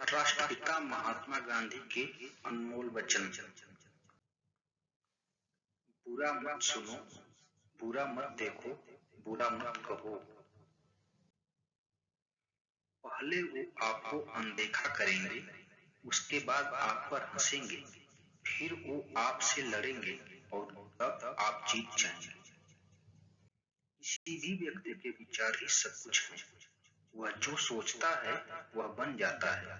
राष्ट्रपिता महात्मा गांधी के अनमोल वचन। बुरा मत सुनो, बुरा मत देखो, बुरा मत कहो। पहले वो आपको अनदेखा करेंगे, उसके बाद आप पर हंसेंगे, फिर वो आपसे लड़ेंगे और तब आप जीत जाएंगे। किसी भी व्यक्ति के विचार ही सब कुछ है। वह जो सोचता है वह बन जाता है।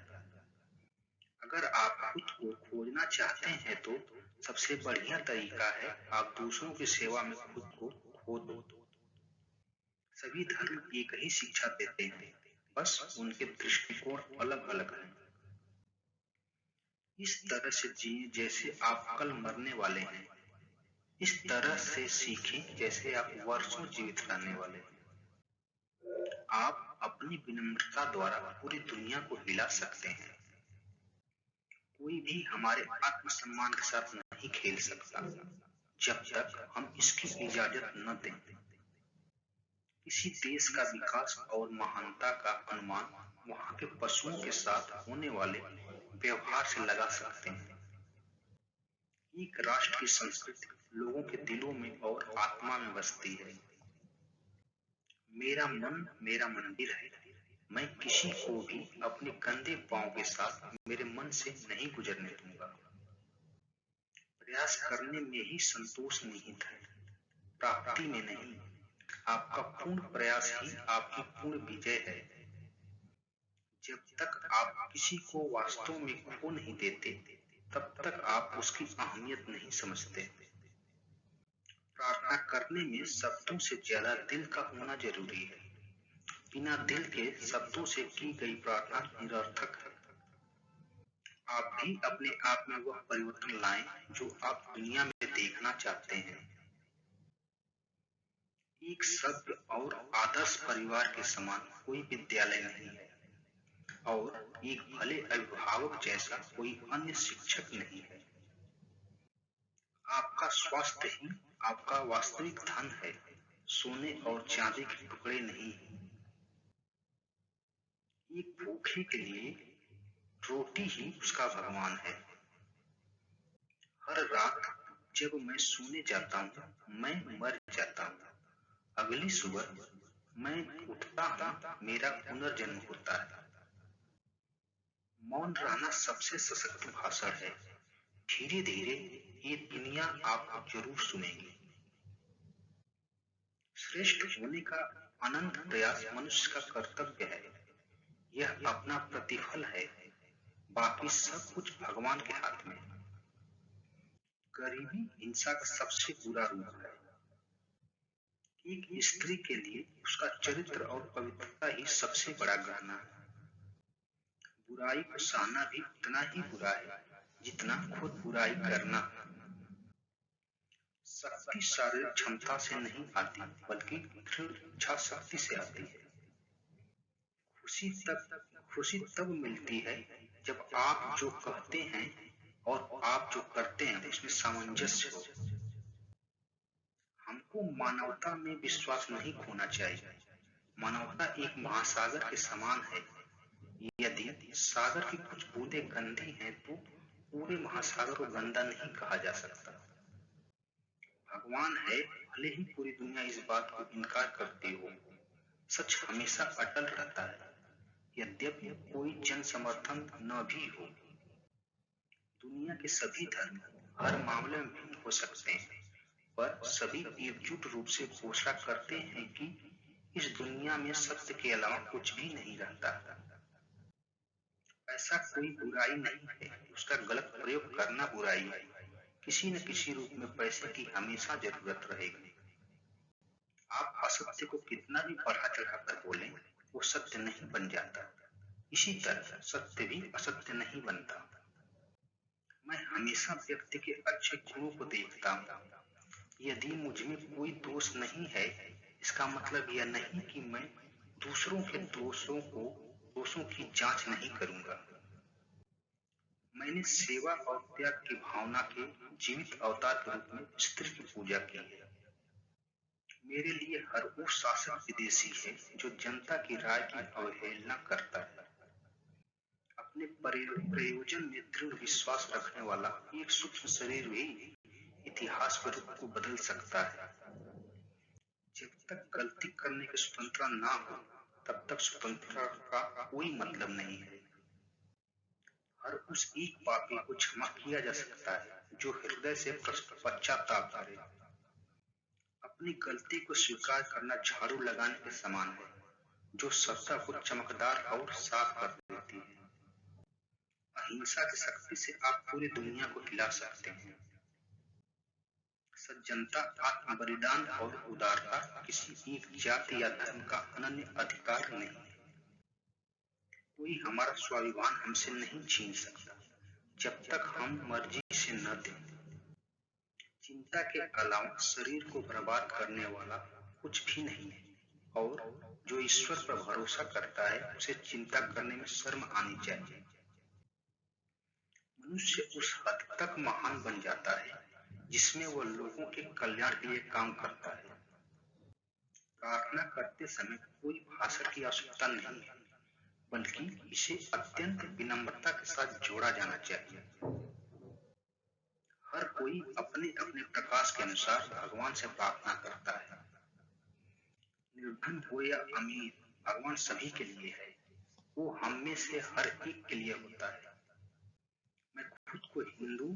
अगर आप खुद को खोजना चाहते हैं तो सबसे बढ़िया तरीका है आप दूसरों की सेवा में खुद को खो दो। सभी धर्म एक ही शिक्षा देते हैं, बस उनके दृष्टिकोण अलग अलग हैं। इस तरह से जिए जैसे आप कल मरने वाले हैं, इस तरह से सीखें जैसे आप वर्षों जीवित रहने वाले हैं। आप अपनी विनम्रता द्वारा पूरी दुनिया को हिला सकते हैं। कोई भी हमारे आत्मसम्मान के साथ नहीं खेल सकता जब तक हम इसकी इजाजत न दें। किसी देश का विकास और महानता का अनुमान वहां के पशुओं के साथ होने वाले व्यवहार से लगा सकते हैं। एक राष्ट्र की संस्कृति लोगों के दिलों में और आत्मा में बसती है। मेरा मन मेरा मंदिर है। मैं किसी को भी अपने गंदे पांव के साथ मेरे मन से नहीं गुजरने दूंगा। प्रयास करने में ही संतोष निहित है, प्राप्ति में नहीं। आपका पूर्ण प्रयास ही आपकी पूर्ण विजय है। जब तक आप किसी को वास्तव में खो नहीं देते, तब तक आप उसकी अहमियत नहीं समझते। प्रार्थना करने में शब्दों से ज्यादा दिल का होना जरूरी है। बिना दिल के शब्दों से की गई प्रार्थना निरर्थक है। आप भी अपने आप में वह परिवर्तन लाएं जो आप दुनिया में देखना चाहते हैं। एक सभ्य और आदर्श परिवार के समान कोई विद्यालय नहीं है और एक भले अभिभावक जैसा कोई अन्य शिक्षक नहीं है। आपका स्वास्थ्य ही आपका वास्तविक धन है, सोने और चांदी के टुकड़े नहीं। एक भूखे के लिए रोटी ही उसका भगवान है। हर रात जब मैं सोने जाता हूँ मैं मर जाता हूँ। अगली सुबह मैं उठता हूँ, मेरा पुनर्जन्म होता है। मौन रहना सबसे सशक्त भाषण है। धीरे धीरे ये दुनिया आपको जरूर सुनेगी। श्रेष्ठ होने का अनंत प्रयास मनुष्य का कर्तव्य है। यह अपना प्रतिफल है, बाकी सब कुछ भगवान के हाथ में है। गरीबी हिंसा का सबसे बुरा रूप है। एक स्त्री के लिए उसका चरित्र और पवित्रता ही सबसे बड़ा गहना है। बुराई को सहना भी उतना ही बुरा है जितना खुद बुराई करना। शक्ति शारीरिक क्षमता से नहीं आती, बल्कि दृढ़ इच्छा शक्ति से आती है। खुशी तब मिलती है जब आप जो कहते हैं और आप जो करते हैं उसमें सामंजस्य हो। हमको मानवता में विश्वास नहीं खोना चाहिए। मानवता एक महासागर के समान है। यदि सागर की कुछ बूंदें गंदी हैं तो पूरे महासागर को गंदा नहीं कहा जा सकता। भगवान है, भले ही पूरी दुनिया इस बात को इनकार करती हो, सच हमेशा अटल रहता है, यद्यपि कोई जन समर्थन न भी हो। दुनिया के सभी धर्म हर मामले में भिन्न हो सकते हैं, पर सभी एकजुट रूप से घोषणा करते हैं कि इस दुनिया में सत्य के अलावा कुछ भी नहीं रहता। ऐसा कोई बुराई नहीं है, उसका गलत प्रयोग करना बुराई है। किसी न किसी रूप में पैसे की हमेशा जरूरत रहेगी। आप असत्य को कितना भी बढ़ा चढ़ाकर बोलें, वो सत्य नहीं बन जाता। इसी तरह सत्य भी असत्य नहीं बनता। मैं हमेशा व्यक्ति के अच्छे गुणों को देखता हूँ। यदि मुझमें कोई दोष नहीं है, इसका मतलब यह नहीं कि मैं दूसरों के दोषों की जांच नहीं करूंगा। मैंने सेवा और त्याग की भावना के जीवित अवतार के रूप में स्त्री की पूजा की है। मेरे लिए हर वो शासक विदेशी है जो जनता की राय की अवहेलना करता है। अपने प्रयोजन में दृढ़ विश्वास रखने वाला एक सूक्ष्म शरीर भी इतिहास के रुख को बदल सकता है। जब तक गलती करने की स्वतंत्रता ना हो, तब तक स्वतंत्रता का कोई मतलब नहीं है। हर उस एक पापी को क्षमा किया जा सकता है जो हृदय से पश्चाताप करे। अपनी गलती को स्वीकार करना झाड़ू लगाने के समान है, जो सत्ता को चमकदार और साफ कर देती है। अहिंसा की शक्ति से आप पूरी दुनिया को हिला सकते हैं। सज्जनता, आत्म बलिदान और उदारता किसी एक जाति या धर्म का अनन्य अधिकार नहीं है। कोई हमारा स्वाभिमान हमसे नहीं छीन सकता जब तक हम मर्जी से न दें। चिंता के अलावा शरीर को बर्बाद करने वाला कुछ भी नहीं है, और जो ईश्वर पर भरोसा करता है उसे चिंता करने में शर्म आनी चाहिए। मनुष्य उस हद तक महान बन जाता है जिसमें वह लोगों के कल्याण के लिए काम करता है। प्रार्थना करते समय कोई भाषण की आवश्यकता नहीं है, बल्कि इसे अत्यंत विनम्रता के साथ जोड़ा जाना चाहिए। हर कोई अपने अपने प्रकाश के अनुसार भगवान से प्रार्थना करता है। निर्धन हो या अमीर, भगवान सभी के लिए है। वो हम में से हर एक के लिए होता है। मैं खुद को हिंदू,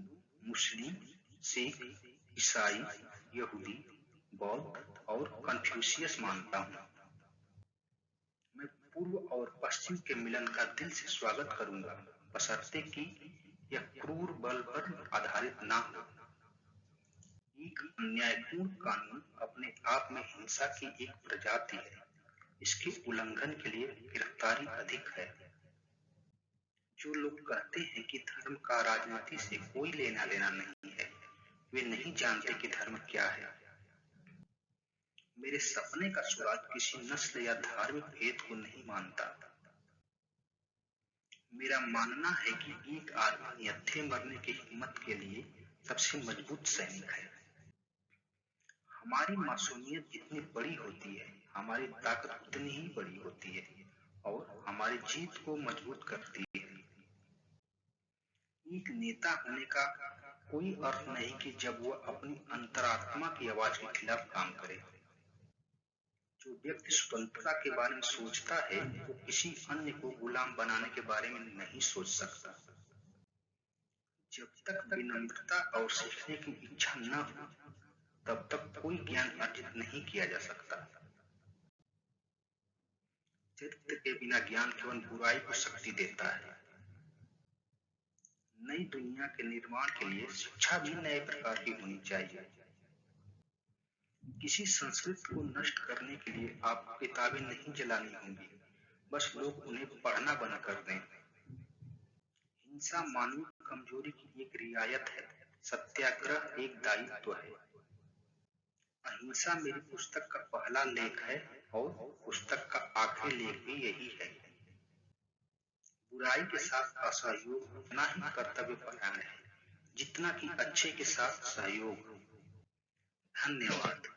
मुस्लिम, सिख, ईसाई, यहूदी, बौद्ध और कन्फ्यूशियस मानता हूँ। मैं पूर्व और पश्चिम के मिलन का दिल से स्वागत करूंगा, बशर्ते कि यह क्रूर बल पर आधारित ना हो। एक अन्यायपूर्ण कानून अपने आप में हिंसा की एक प्रजाति है। इसके उल्लंघन के लिए गिरफ्तारी अधिक है। जो लोग कहते हैं कि धर्म का राजनीति से कोई लेना देना नहीं है, वे नहीं जानते कि धर्म क्या है। मेरे सपने का स्वराज किसी नस्ल या धार्मिक भेद को नहीं मानता। मेरा मानना है कि एक आदमी यत्थे मरने की हिम्मत के लिए सबसे मजबूत सैनिक है। हमारी मासूमियत जितनी बड़ी होती है, हमारी ताकत उतनी ही बड़ी होती है और हमारी जीत को मजबूत करती है। एक नेता होने का कोई अर्थ नहीं कि जब वह अपनी अंतरात्मा की आवाज के खिलाफ काम करे। जो व्यक्ति स्वतंत्रता के बारे में सोचता है, वो किसी अन्य को गुलाम बनाने के बारे में नहीं सोच सकता। जब तक विनम्रता और सीखने की इच्छा न हो, तब तक कोई ज्ञान अर्जित नहीं किया जा सकता। चरित्र के बिना ज्ञान केवल बुराई को शक्ति देता है। नई दुनिया के निर्माण के लिए शिक्षा भी नए प्रकार की होनी चाहिए। किसी संस्कृति को नष्ट करने के लिए आपको किताबें नहीं जलानी होंगी, बस लोग उन्हें पढ़ना बंद कर दें। हिंसा मानवीय कमजोरी की एक रियायत है, सत्याग्रह एक दायित्व है। अहिंसा मेरी पुस्तक का पहला लेख है और पुस्तक का आखिरी लेख भी यही है। बुराई के साथ असहयोग उतना ही कर्तव्यपरायण है जितना कि अच्छे के साथ सहयोग। धन्यवाद।